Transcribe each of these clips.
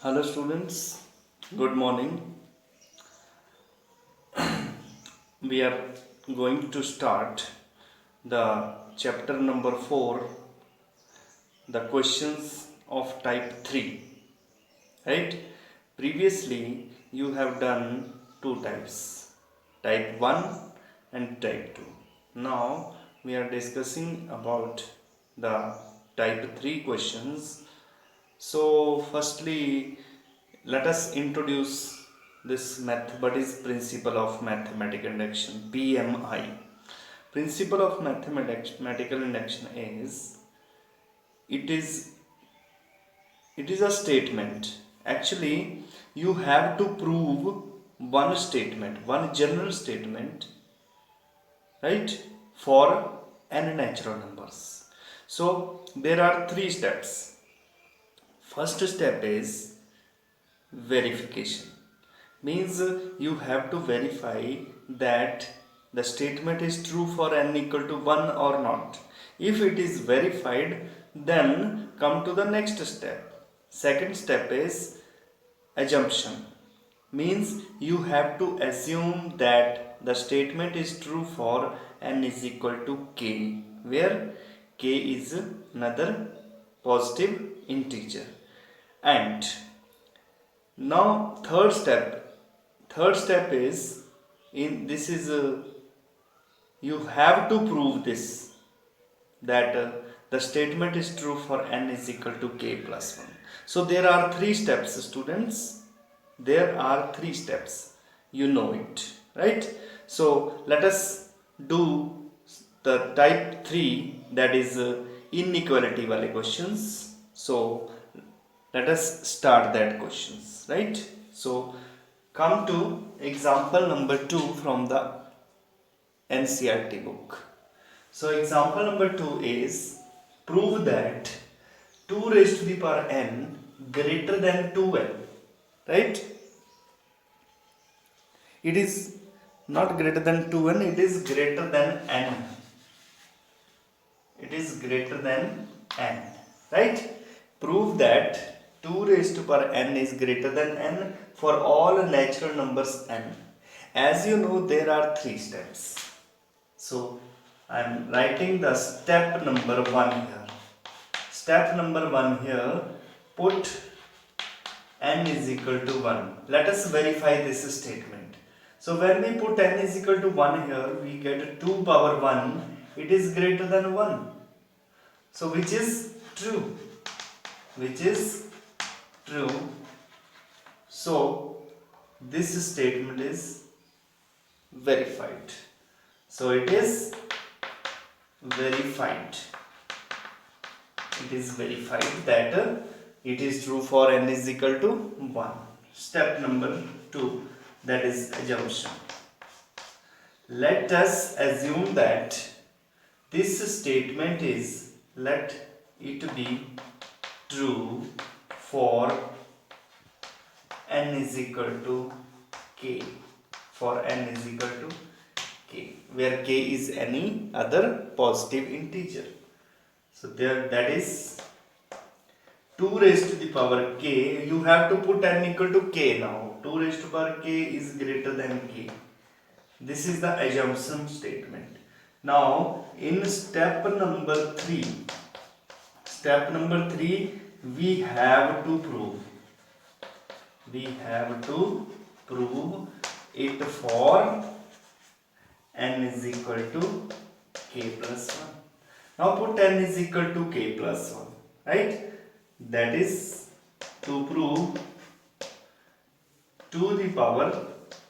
Hello students, good morning. We are going to start the chapter number 4, the questions of type 3. Right? Previously you have done two types, type 1 and type 2. Now we are discussing about the type 3 questions. So firstly, let us introduce this what is principle of mathematical induction, PMI. Principle of mathematical induction is it is it is a statement. Actually, you have to prove one statement, one general statement, right, for n natural numbers. So there are three steps. First step is verification, means you have to verify that the statement is true for n equal to 1 or not. If it is verified, then come to the next step. Second step is assumption, means you have to assume that the statement is true for n is equal to k, where k is another positive integer. And now third step is, in this is you have to prove this, that the statement is true for n is equal to k plus 1. So there are three steps, students. There are three steps, you know it, right? So let us do the type 3, that is inequality wale questions. So let us start that questions, right? So come to example number 2 from the NCERT book. So example number 2 is, prove that 2 raised to the power n greater than 2n, right? It is not greater than 2n, it is greater than n. It is greater than n, right? Prove that 2 raised to power n is greater than n for all natural numbers n. As you know, there are three steps. So I am writing the step number 1 here. Step number 1 here, put n is equal to 1. Let us verify this statement. So when we put n is equal to 1 here, we get 2 power 1. It is greater than 1. So which is true? Which is true. So this statement is verified. So it is verified. It is verified that it is true for n is equal to 1. Step number 2, that is assumption. Let us assume that this statement is, let it be true for n is equal to k, for n is equal to k, where k is any other positive integer. So there, that is 2 raised to the power k. You have to put n equal to k now. 2 raised to power k is greater than k. This is the assumption statement. Now in step number 3, we have to prove. We have to prove it for n is equal to k plus 1. Now put n is equal to k plus 1, right? That is to prove 2 the power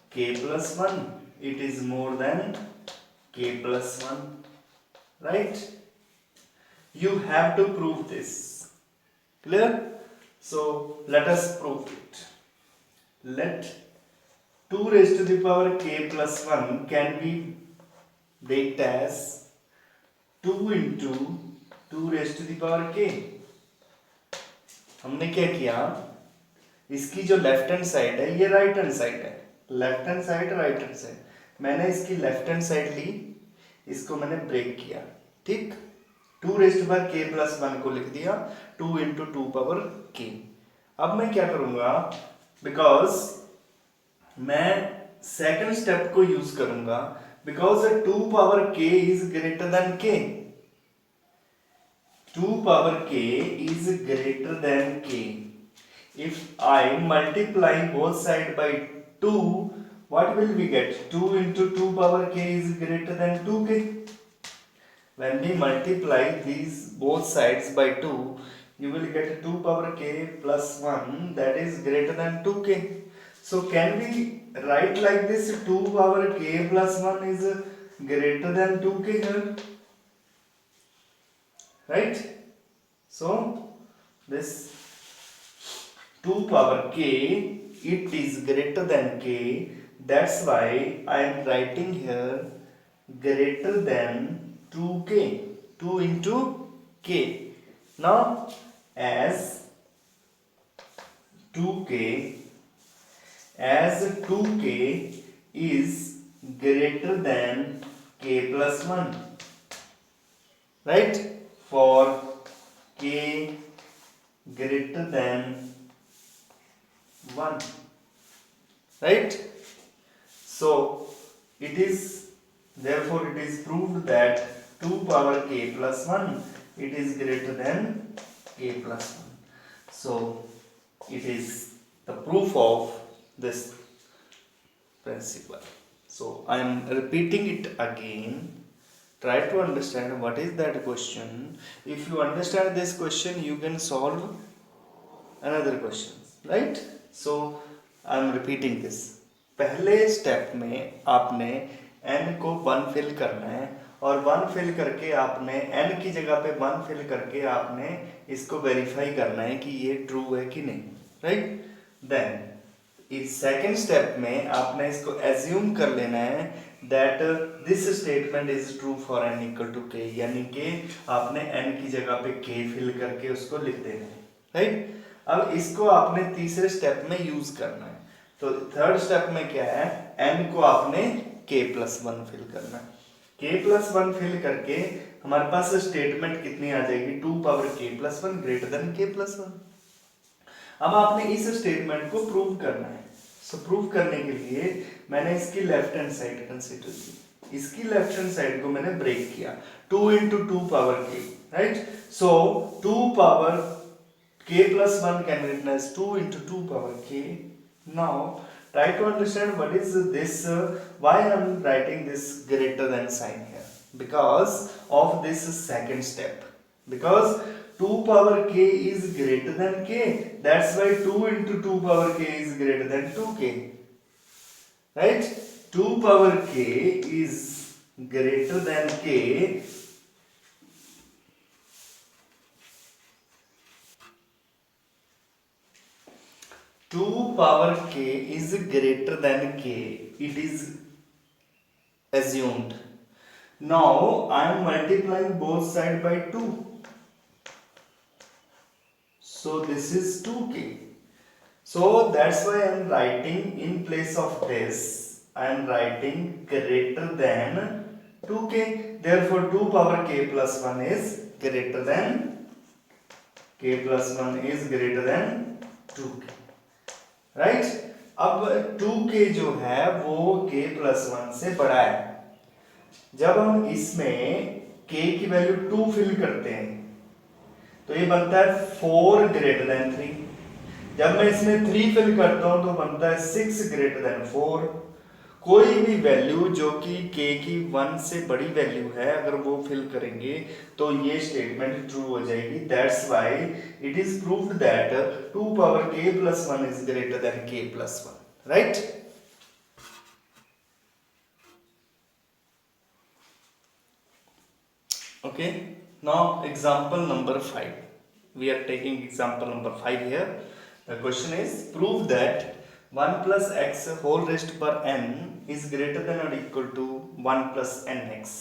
k plus 1, it is more than k plus 1, right? You have to prove this. Clear? So let us prove it. Let 2 raised to the power k plus 1 can be written as 2 into 2 raised to the power k. हमने क्या किया, इसकी जो left hand side है ये right hand side है, left hand side right hand side, मैंने इसकी लेफ्ट हैंड साइड ली, इसको मैंने ब्रेक किया, ठीक। 2 raise to power k plus 1 को लिख दिया 2 इंटू 2 पावर k। अब मैं क्या करूंगा, बिकॉज मैं सेकंड स्टेप को यूज करूंगा, because 2 power k is greater than k, 2 power k is greater than k. If I multiply both sides by 2, what will we get? 2 into 2 power k is greater than 2k. When we multiply these both sides by 2, you will get 2 power k plus 1, that is greater than 2k. So can we write like this, 2 power k plus 1 is greater than 2k here? Right? So this 2 power k, it is greater than k, that's why I am writing here greater than 2k, 2 into k. Now as 2k, as 2k is greater than k plus 1, right? For k greater than 1, right? So it is, therefore it is proved that 2 power k plus 1, it is greater than k plus 1. So it is the proof of this principle. So I am repeating it again. Try to understand what is that question. If you understand this question, you can solve another question, right? So I am repeating this. पहले step में आपने n को 1 fill करना है, और 1 fill करके आपने n की जगह पे 1 फिल करके आपने इसको वेरीफाई करना है कि ये ट्रू है कि नहीं, राइट? देन इस सेकेंड स्टेप में आपने इसको एज्यूम कर लेना है that this statement is true for n equal to k, यानी कि आपने n की जगह पे k फिल करके उसको लिख देना है, राइट? अब इसको आपने तीसरे स्टेप में यूज करना है। तो थर्ड स्टेप में क्या है, n को आपने k प्लस 1 फिल करना है। k प्लस 1 फिल करके हमारे पास स्टेटमेंट कितनी आ जाएगी, 2 power k plus 1 greater than k plus 1। अब आपने इस स्टेटमेंट को प्रूव करना है। सो प्रूव करने के लिए मैंने इसकी लेफ्ट हैंड साइड कंसीडर की, इसकी लेफ्ट हैंड साइड को मैंने ब्रेक किया, 2 into 2 power k, right? So 2 power k plus 1 can be written as 2 into 2 power k. Now try to understand what is this, why I am writing this greater than sign here, because of this second step, because 2 power k is greater than k, that's why 2 into 2 power k is greater than 2k, right? 2 power k is greater than k, 2 power k is greater than k, it is assumed. Now I am multiplying both sides by 2, so this is 2k. So that's why I am writing in place of this, I am writing greater than 2k. Therefore 2 power k plus 1 is greater than, k plus 1 is greater than 2k, right? अब 2k जो है वो k plus 1 से बड़ा है। जब हम इसमें k की वैल्यू 2 फिल करते हैं तो ये बनता है 4 ग्रेटर देन 3। जब मैं इसमें 3 फिल करता हूं तो बनता है 6 ग्रेटर देन 4। कोई भी वैल्यू जो कि k की 1 से बड़ी वैल्यू है, अगर वो फिल करेंगे तो ये स्टेटमेंट ट्रू हो जाएगी। That's why it is proved that 2 power k plus 1 is greater than k plus 1, right? Okay, now example number 5. We are taking example number 5 here. The question is, prove that 1 plus x whole raised to power n is greater than or equal to 1 plus nx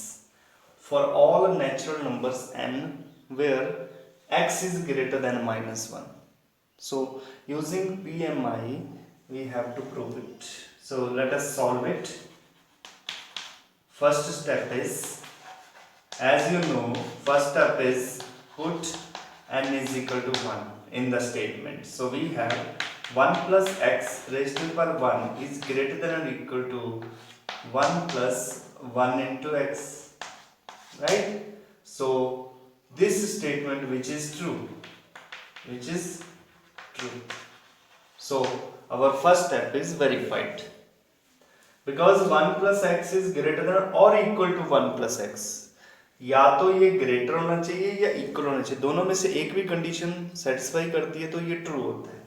for all natural numbers n where x is greater than minus 1. So using PMI we have to prove it. So let us solve it. First step is, as you know, first step is put n is equal to 1 in the statement. So we have 1 plus x raised to the power 1 is greater than or equal to 1 plus 1 into x, right? So this statement which is true, so our first step is verified, because 1 plus x is greater than or equal to 1 plus x, या तो ये greater होना चाहिए या equal होना चाहिए, दोनों में से एक भी कंडीशन सेटिस्फाई करती है तो ये ट्रू होता है.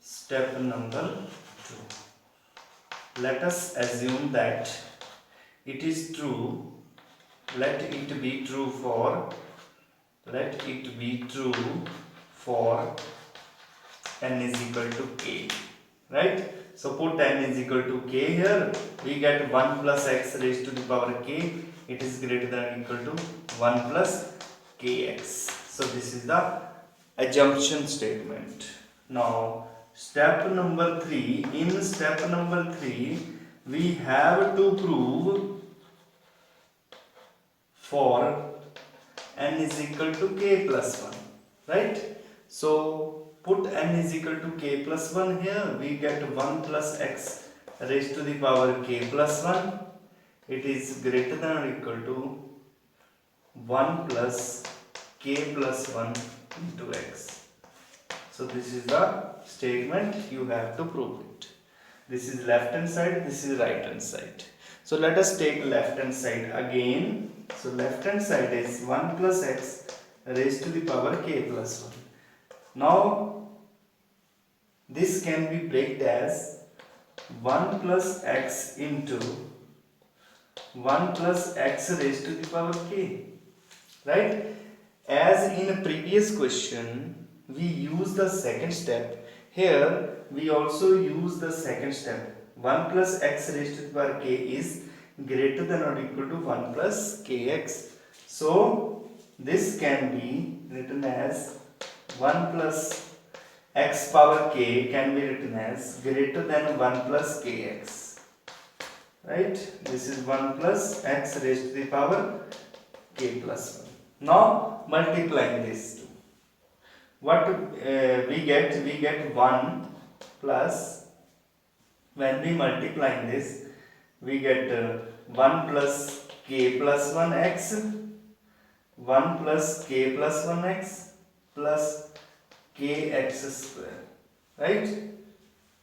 Step number 2. Let us assume that it is true. Let it be true for n is equal to k. Right? So put n is equal to k here. We get 1 plus x raised to the power k. It is greater than or equal to 1 plus kx. So this is the assumption statement. Now step number 3. In step number 3, we have to prove for n is equal to k plus 1, right? So put n is equal to k plus 1 here. We get 1 plus x raised to the power k plus 1. It is greater than or equal to 1 plus k plus 1 into x. So this is the statement, you have to prove it. This is left hand side, this is right hand side. So let us take left hand side again. So left hand side is 1 plus x raised to the power k plus 1. Now this can be breaked as 1 plus x into 1 plus x raised to the power k, right? As in a previous question we use the second step, here we also use the second step. 1 plus x raised to the power k is greater than or equal to 1 plus kx. So this can be written as 1 plus x power k can be written as greater than 1 plus kx, right? This is 1 plus x raised to the power k plus 1. Now multiplying this two, what we get 1 plus, when we multiply this we get 1 plus k plus 1 x, 1 plus k plus 1 x plus kx square, right?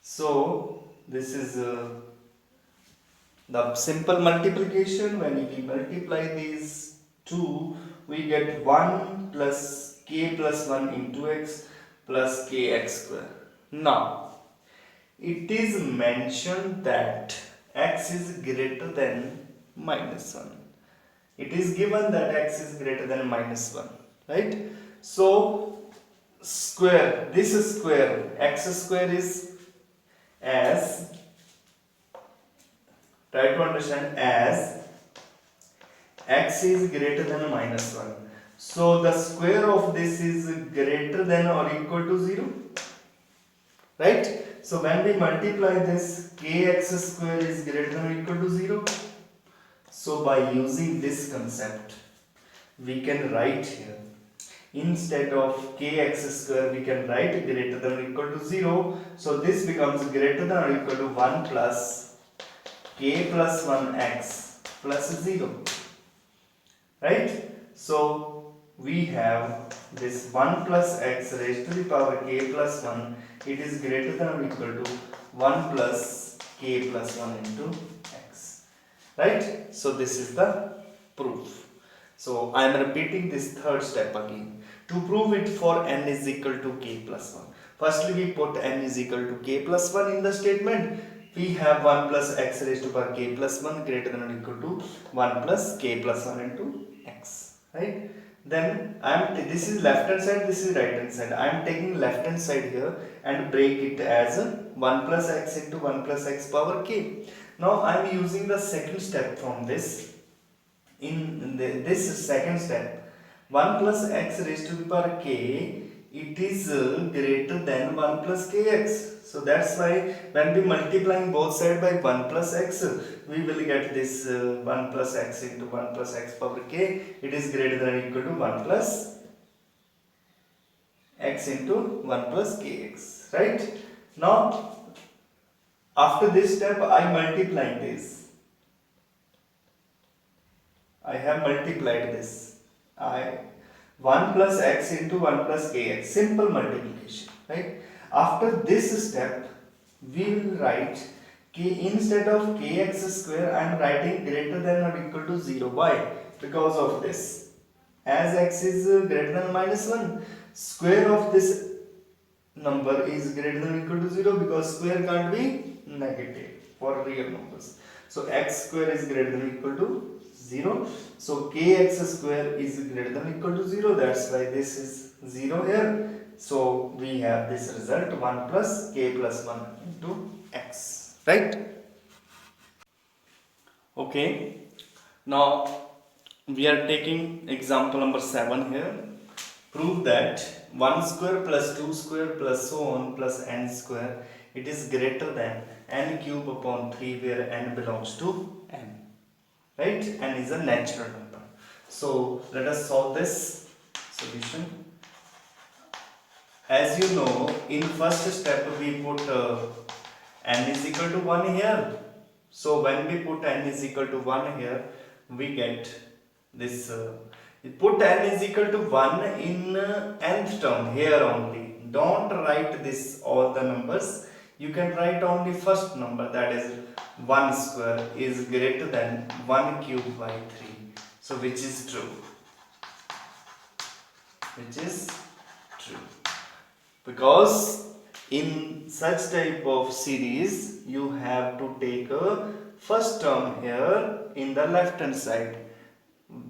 So this is the simple multiplication. When we multiply these two, we get 1 plus k plus 1 into x plus kx square. Now it is mentioned that x is greater than minus 1. It is given that x is greater than minus 1, right? So square, this square, x square is as, try to understand, as x is greater than minus 1. So the square of this is greater than or equal to 0, right? So when we multiply this, kx square is greater than or equal to 0. So by using this concept, we can write here, instead of kx square we can write greater than or equal to 0. So this becomes greater than or equal to 1 plus k plus 1 x plus 0, right? So we have this 1 plus x raised to the power k plus 1, it is greater than or equal to 1 plus k plus 1 into x, right? So this is the proof. So I am repeating this third step again. To prove it for n is equal to k plus 1, firstly we put n is equal to k plus 1 in the statement. We have 1 plus x raised to power k plus 1 greater than or equal to 1 plus k plus 1 into x, right? Then this is left hand side, this is right hand side. I am taking left hand side here and break it as 1 plus x into 1 plus x power k. Now I am using the second step from this. In this second step, 1 plus x raised to the power k, it is greater than 1 plus kx. So that's why when we multiplying both sides by 1 plus x, we will get this 1 plus x into 1 plus x power k. It is greater than or equal to 1 plus x x into 1 plus kx, right? Now after this step I multiplied this. I have multiplied this. I 1 plus x into 1 plus kx, simple multiplication, right? After this step we will write k, instead of kx square I am writing greater than or equal to 0. Why? Because of this, as x is greater than minus 1, square of this number is greater than or equal to 0, because square can't be negative for real numbers. So x square is greater than or equal to 0. So kx square is greater than or equal to 0. That's why this is 0 here. So we have this result 1 plus k plus 1 into x. Right? Okay. Now we are taking example number 7 here. Prove that 1 square plus 2 square plus so on plus n square, it is greater than n cube upon 3, where n belongs to n. Right? N is a natural number. So let us solve this solution. As you know, in first step we put n is equal to 1 here. So when we put n is equal to 1 here, we get this. Put n is equal to 1 in nth term here only. Don't write this all the numbers. You can write only first number, that is 1 square is greater than 1 cube by 3. So which is true? Which is true? Because in such type of series you have to take a first term here in the left hand side,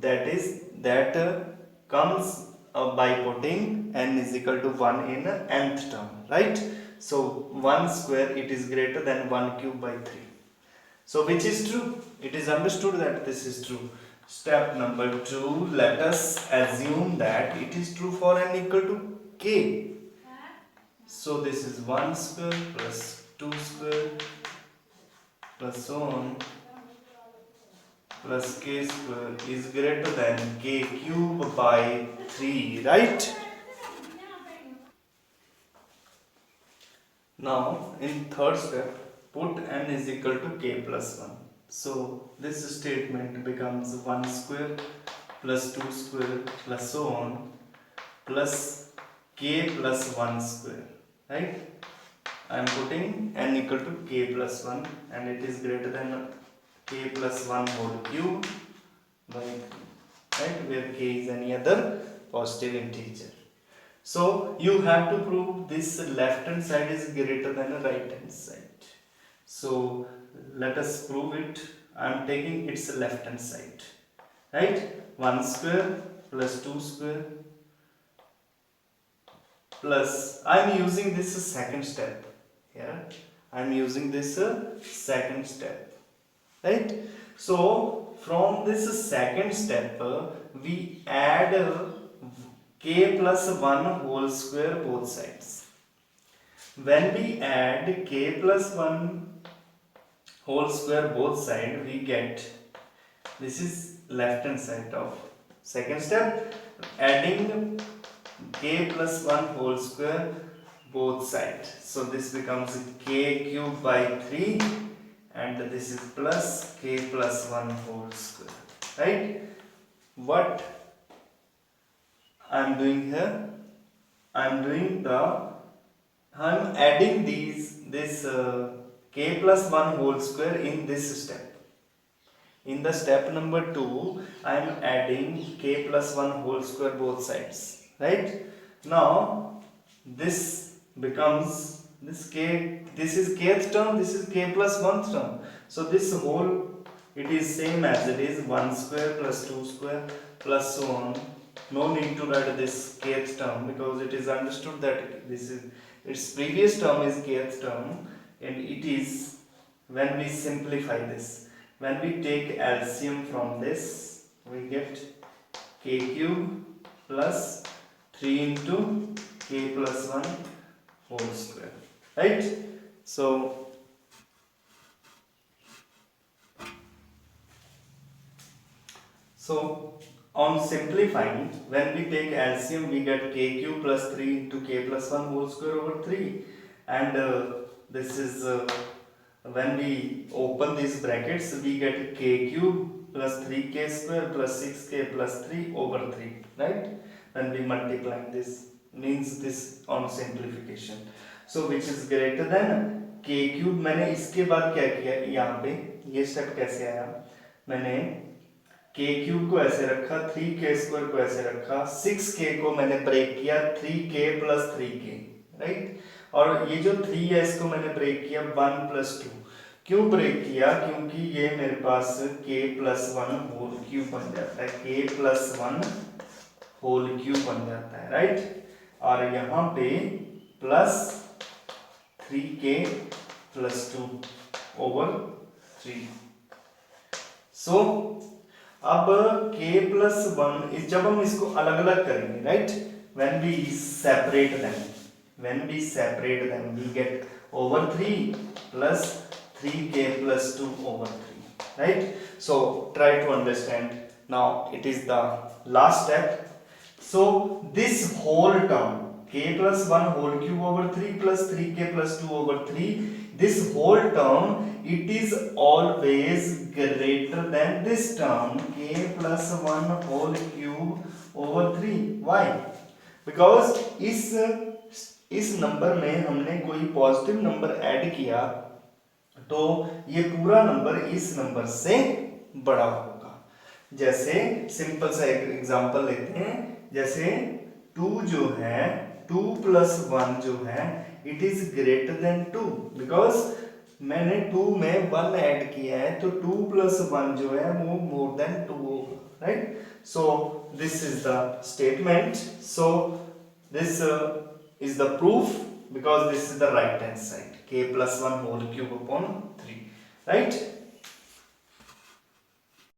that comes by putting n is equal to 1 in nth term, right? So 1 square, it is greater than 1 cube by 3. So which is true? It is understood that this is true. Step number 2, let us assume that it is true for n equal to k. So this is 1 square plus 2 square plus so on plus k square is greater than k cube by 3, right? Now in third step, put n is equal to k plus 1. So this statement becomes 1 square plus 2 square plus so on plus k plus 1 square, right? I am putting n equal to k plus 1 and it is greater than k plus 1 whole cube by 3, right? Where k is any other positive integer. So you have to prove this left hand side is greater than the right hand side. So let us prove it. I am taking its left hand side, right? 1 square plus 2 square plus, I am using this second step here. I am using this second step, right? So from this second step we add k plus 1 whole square both sides. When we add k plus 1 whole square both sides, we get, this is left hand side of second step, adding k plus 1 whole square both sides. So this becomes k cube by 3 and this is plus k plus 1 whole square, right? What I am doing here, I am adding this k plus 1 whole square in this step. In the step number 2, I am adding k plus 1 whole square both sides, right? Now this becomes this is kth term, this is k plus 1th term. So this whole, it is same as it is 1 square plus 2 square plus so on. No need to write this kth term because it is understood that this is its previous term is kth term, and it is, when we simplify this, when we take LCM from this, we get k cube plus 3 into k plus 1 whole square, right? So on simplifying, when we take LCM, we get k cube plus 3 into k plus 1 whole square over 3, and this is when we open these brackets, we get k cube plus 3k square plus 6k plus 3 over 3, right? When we multiply this, means this on simplification, so which is greater than k cube. मैंने इसके बाद क्या किया, यहाँ पे ये step कैसे आया, मैंने k क्यूब को ऐसे रखा, 3k स्क्वायर को ऐसे रखा, 6k को मैंने ब्रेक किया 3k प्लस 3k, राइट? और ये जो 3 है इसको मैंने ब्रेक किया 1 प्लस 2। क्यों ब्रेक किया? क्योंकि ये मेरे पास k प्लस 1 होल क्यूब बन जाता है, k प्लस 1 होल क्यूब बन जाता है, राइट? और यहाँ पे प्लस 3k प्लस 2 ओवर 3। सो अब k प्लस 1 जब हम इसको अलग अलग करेंगे, right, when we separate them we get over 3 plus 3k plus 2 over 3, right? So try to understand. Now it is the last step. So this whole term k plus 1 whole cube over 3 plus 3k plus 2 over 3, this whole term, it is always greater than this term k plus 1 whole cube over 3. Why? Because इस number में हमने कोई positive number add किया तो ये पूरा number इस number से बड़ा होगा। जैसे सिंपल सा एक एग्जांपल लेते हैं, जैसे 2 जो है, 2 प्लस 1 जो है, it is greater than 2, because मैंने 2 में 1 ऐड किया है, तो 2 प्लस 1 जो है वो मोर देन 2 होगा, right? So this is the statement, so this is the proof, because this is the right hand side, k plus 1 whole cube upon 3, right?